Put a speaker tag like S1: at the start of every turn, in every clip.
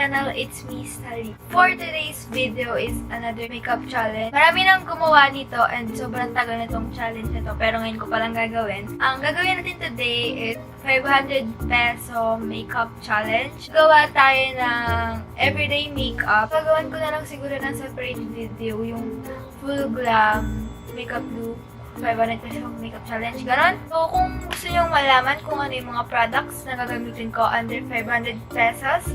S1: channel. It's me, Sally. For today's video is another makeup challenge. Marami nang gumawa nito and sobrang tagal na itong challenge na to, pero ngayon ko palang gagawin. Ang gagawin natin today is 500 peso makeup challenge. Gawa tayo ng everyday makeup. Gagawan ko na lang siguro ng separate video, yung full glam makeup look 500 peso makeup challenge, ganon. So, kung gusto nyo malaman kung ano yung mga products na gagamitin ko under 500 pesos,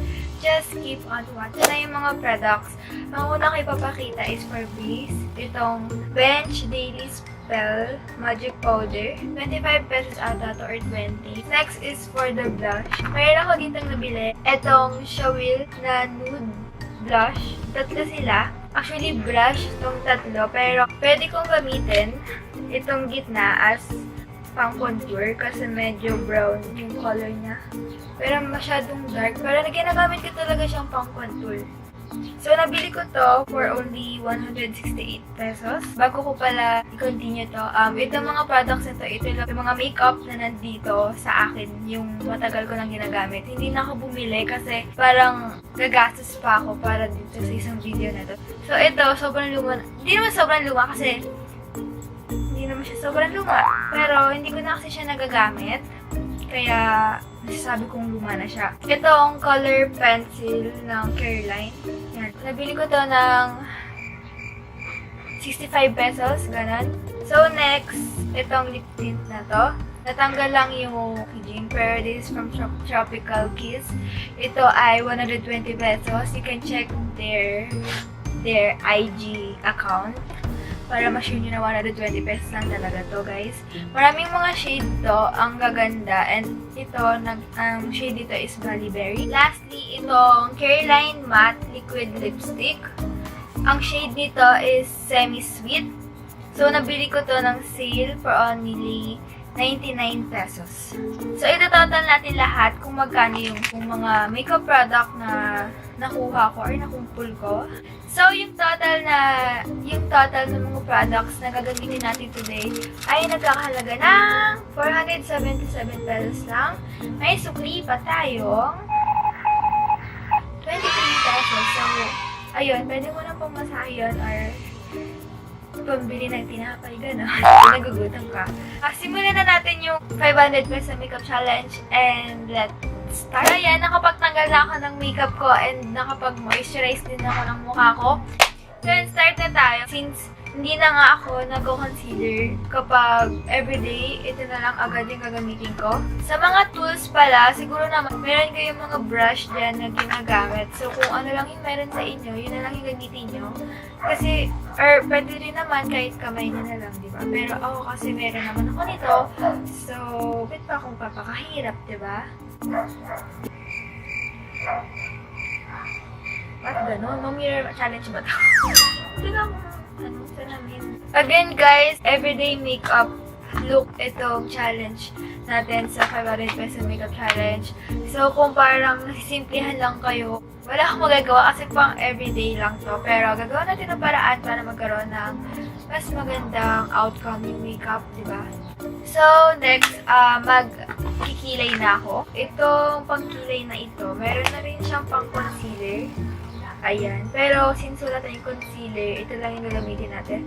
S1: just keep on watching. Ito na yung mga products. Ang una ko ipapakita is for base, itong Bench Daily Spell Magic Powder. 25 pesos ata to or 20. Next is for the blush. Mayroon ako ditong nabili. Itong Shawil na nude blush. Tatlo sila. Actually, brush itong tatlo. Pero pwede kong gamitin itong gitna as pang contour kasi medyo brown yung color niya. Pero masyadong dark. Pero ginagamit ko talaga siyang pang contour. So, nabili ko to for only 168 pesos. Bago ko pala i-continue to, itong mga products na to, ito lang yung mga makeup na nandito sa akin, yung matagal ko nang ginagamit. Hindi na ako bumili kasi parang gagastos pa ako para dito sa isang video na to. So, ito, sobrang luma. Hindi naman sobrang luma kasi hindi naman siya sobrang luma. Pero, hindi ko na kasi siya nagagamit. Kaya, nasasabi kong luma na siya. Ito ang color pencil ng Careline. Yan. Nabili ko to ng 65 pesos, ganun. So, next, itong lip tint na to. Natanggal lang yung packaging, pero this is from Tropical Kiss. Ito ay 120 pesos. You can check their IG account para ma-share nyo na 120 pesos lang talaga to, guys. Maraming mga shade to, ang gaganda. And ito, ang shade dito is Bali Berry. Lastly, itong Careline Matte Liquid Lipstick. Ang shade nito is Semi-Sweet. So, nabili ko to ng sale for only 99 pesos. So, ito-total natin lahat kung magkano yung mga makeup product na nakuha ko or nakumpul ko. So, yung total ng mga products na gagamitin natin today ay nagkakahalaga ng 477 pesos lang. May sukli pa tayong 23 pesos. So, ayun, pwede mo na pamasahe yun or pambili ng tinapay, gano'n. Nagugutom ka. Simulan na natin yung 500 peso makeup challenge and let's start. Ayan, nakapagtanggal na ako ng makeup ko and nakapag-moisturize din ako ng mukha ko. So, start na tayo. Since hindi na nga ako nag-concealer kapag everyday, ito na lang agad yung gagamitin ko. Sa mga tools pala, siguro naman, meron kayong mga brush dyan na ginagamit. So, kung ano lang yung meron sa inyo, yun na lang yung gamitin nyo. Kasi, or pwede rin naman kahit kamay nyo na lang, di ba? Pero ako kasi meron naman ako nito. So, bit pa akong papakahirap, di ba? Ba't gano'n? No mirror challenge ba ito? Hindi lang again, guys, everyday makeup look itong challenge natin sa 500 peso makeup challenge. So, kung parang nasisimplihan lang kayo, wala akong magagawa kasi pang everyday lang to. Pero, gagawa natin ng paraan para magkaroon ng mas magandang outcome yung makeup, diba? So, next, magkikilay na ako. Itong pangkilay na ito, meron na rin siyang pang concealer. Ayan. Pero, since wala tayong concealer, ito lang yung gagamitin natin.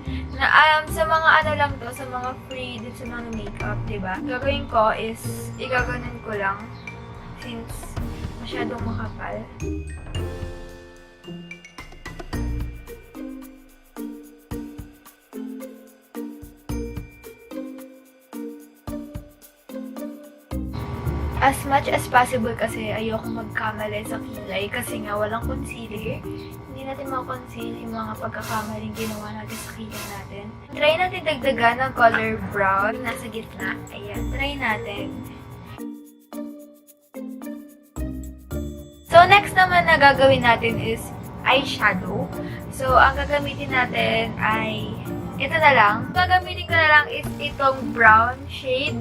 S1: Sa mga ano lang to, sa mga free din sa mga makeup, diba? Gagawin ko is, igaganon ko lang. Since masyadong makapal. As much as possible kasi ayoko magkamali sa kilay kasi nga walang concealer. Hindi natin ma-conceal yung mga pagkakamaling ginawa natin sa kilay natin. Try natin dagdagan ng color brown nasa gitna. Ayan, try natin. So, next naman na gagawin natin is eyeshadow. So, ang gagamitin natin ay ito na lang. Gagamitin ko na lang is itong brown shade.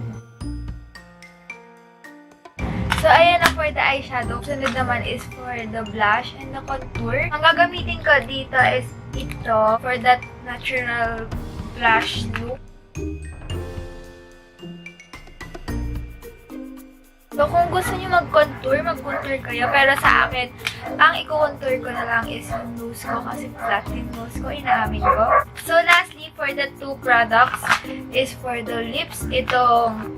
S1: So, ayan na for the eyeshadow. Sunod naman is for the blush and the contour. Ang gagamitin ko dito is ito for that natural blush look. So, kung gusto niyo mag-contour kayo. Pero sa akin, Ang i-contour ko na lang is yung nose ko kasi flat yung nose ko, inaamin ko. So lastly, for the two products is for the lips, itong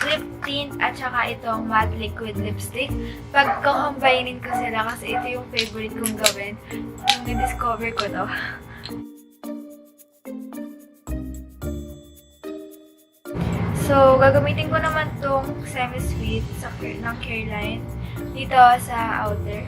S1: lip tint at saka itong matte liquid lipstick. Pagkakambainin ko sila kasi ito yung favorite kong gawin. Yung na-discover ko to. So, gagamitin ko naman tong semi-sweet ng Careline dito sa outer.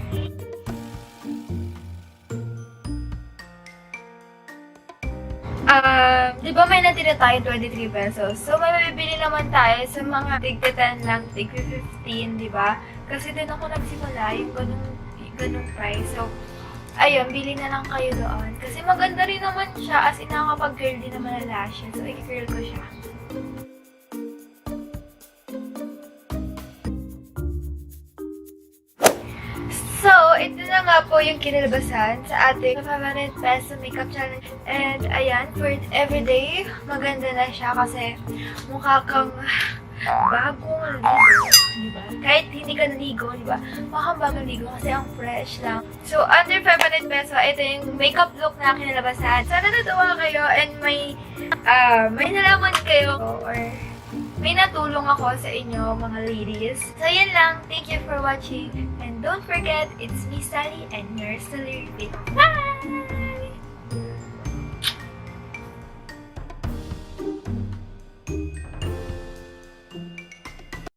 S1: Di ba may natira tayo 23 pesos? So, may mabibili naman tayo sa mga tig 10 lang, tig 15, di ba? Kasi doon ako nagsimula, yung ganung price. So, ayun, bili na lang kayo doon. Kasi maganda rin naman siya, as in nakakapag-curl din naman na lashes. So, i-curl ko siya. So, ito na nga po yung kinalabasan sa ating 500 peso makeup challenge. And ayan, for everyday, maganda na siya kasi mukha kang bagong ligo, diba? Kahit hindi ka naligo, diba? Mukha kang bagong ligo kasi ang fresh lang. So, under 500 peso, ito yung makeup look na kinalabasan. Sana natuwa kayo and may nalaman kayo or may natulong ako sa inyo, mga ladies. So, yan lang. Thank you for watching. And don't forget, it's me, Sally, and you're still with. Bye!